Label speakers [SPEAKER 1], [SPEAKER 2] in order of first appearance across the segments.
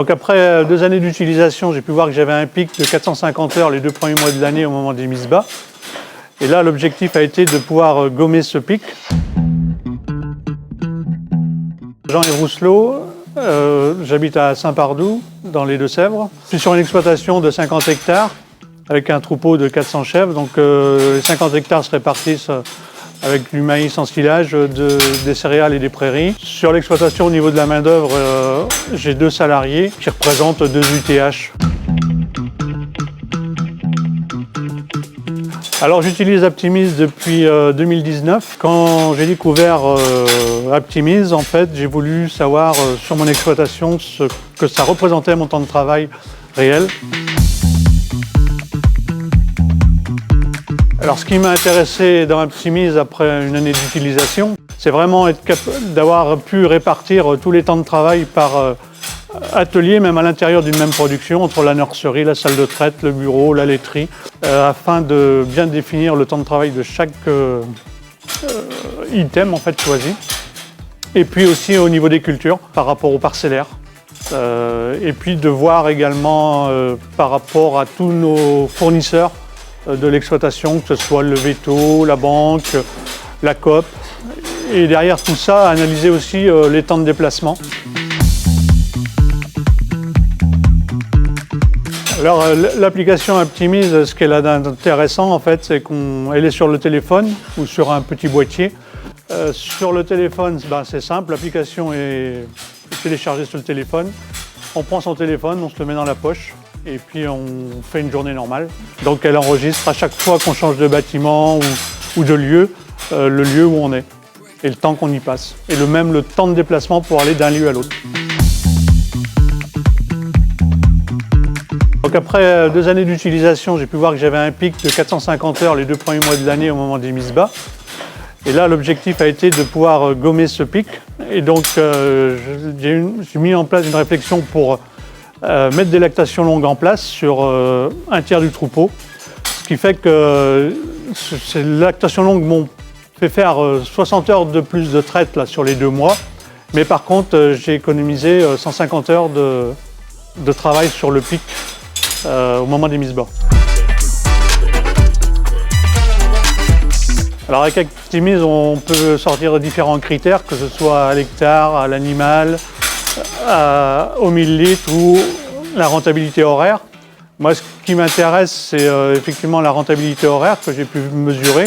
[SPEAKER 1] Donc après 2 années d'utilisation, j'ai pu voir que j'avais un pic de 450 heures les 2 premiers mois de l'année au moment des mises bas. Et là, l'objectif a été de pouvoir gommer ce pic. Jean-Yves Rousselot, j'habite à Saint-Pardoux, dans les Deux-Sèvres. Je suis sur une exploitation de 50 hectares avec un troupeau de 400 chèvres. Donc les 50 hectares se répartissent avec du maïs en silage, des céréales et des prairies. Sur l'exploitation au niveau de la main-d'œuvre, j'ai 2 salariés qui représentent 2 UTH. Alors j'utilise Aptimize depuis 2019. Quand j'ai découvert Aptimize, en fait, j'ai voulu savoir sur mon exploitation ce que ça représentait mon temps de travail réel. Alors ce qui m'a intéressé dans Aptimize après une année d'utilisation, c'est vraiment d'avoir pu répartir tous les temps de travail par atelier, même à l'intérieur d'une même production, entre la nurserie, la salle de traite, le bureau, la laiterie, afin de bien définir le temps de travail de chaque item en fait choisi. Et puis aussi au niveau des cultures, par rapport aux parcellaires. Et puis de voir également par rapport à tous nos fournisseurs de l'exploitation, que ce soit le veto, la banque, la coop. Et derrière tout ça, analyser aussi les temps de déplacement. Alors l'application Aptimize, ce qu'elle a d'intéressant en fait, c'est qu'elle est sur le téléphone ou sur un petit boîtier. Sur le téléphone, c'est simple, l'application est téléchargée sur le téléphone. On prend son téléphone, on se le met dans la poche et puis on fait une journée normale. Donc elle enregistre à chaque fois qu'on change de bâtiment ou de lieu, le lieu où on est et le temps qu'on y passe. Et même le temps de déplacement pour aller d'un lieu à l'autre. Donc après 2 années d'utilisation, j'ai pu voir que j'avais un pic de 450 heures les 2 premiers mois de l'année au moment des mises bas. Et là, l'objectif a été de pouvoir gommer ce pic. Et donc, j'ai mis en place une réflexion pour mettre des lactations longues en place sur un tiers du troupeau. Ce qui fait que ces lactations longues m'ont fait faire 60 heures de plus de traite là, sur les 2 mois. Mais par contre, j'ai économisé 150 heures de travail sur le pic au moment des mises bas. Alors avec Aptimize, on peut sortir différents critères, que ce soit à l'hectare, à l'animal, au millilitre ou la rentabilité horaire. Moi, ce qui m'intéresse, c'est effectivement la rentabilité horaire que j'ai pu mesurer,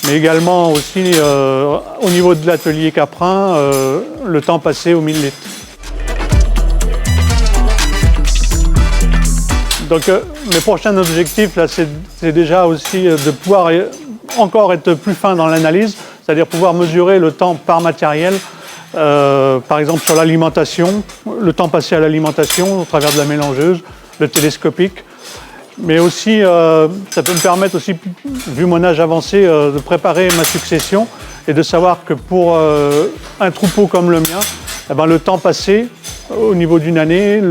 [SPEAKER 1] mais également aussi au niveau de l'atelier caprin, le temps passé au millilitre. Donc mes prochains objectifs, là, c'est déjà aussi de pouvoir encore être plus fin dans l'analyse, c'est-à-dire pouvoir mesurer le temps par matériel, par exemple sur l'alimentation, le temps passé à l'alimentation au travers de la mélangeuse, le télescopique, mais aussi ça peut me permettre aussi, vu mon âge avancé, de préparer ma succession et de savoir que pour un troupeau comme le mien, eh ben, le temps passé au niveau d'une année,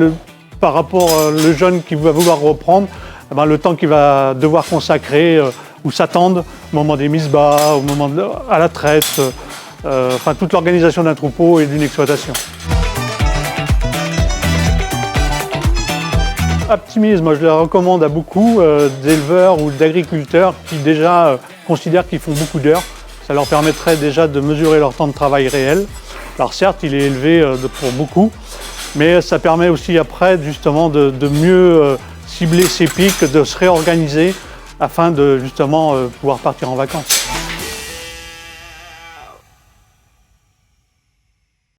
[SPEAKER 1] par rapport au jeune qui va vouloir reprendre, eh ben, le temps qu'il va devoir consacrer ou s'attendre au moment des mises bas, au moment à la traite, enfin toute l'organisation d'un troupeau et d'une exploitation. Aptimize, moi je le recommande à beaucoup d'éleveurs ou d'agriculteurs qui déjà considèrent qu'ils font beaucoup d'heures. Ça leur permettrait déjà de mesurer leur temps de travail réel. Alors certes, il est élevé pour beaucoup, mais ça permet aussi après justement de mieux cibler ses pics, de se réorganiser afin de justement pouvoir partir en vacances.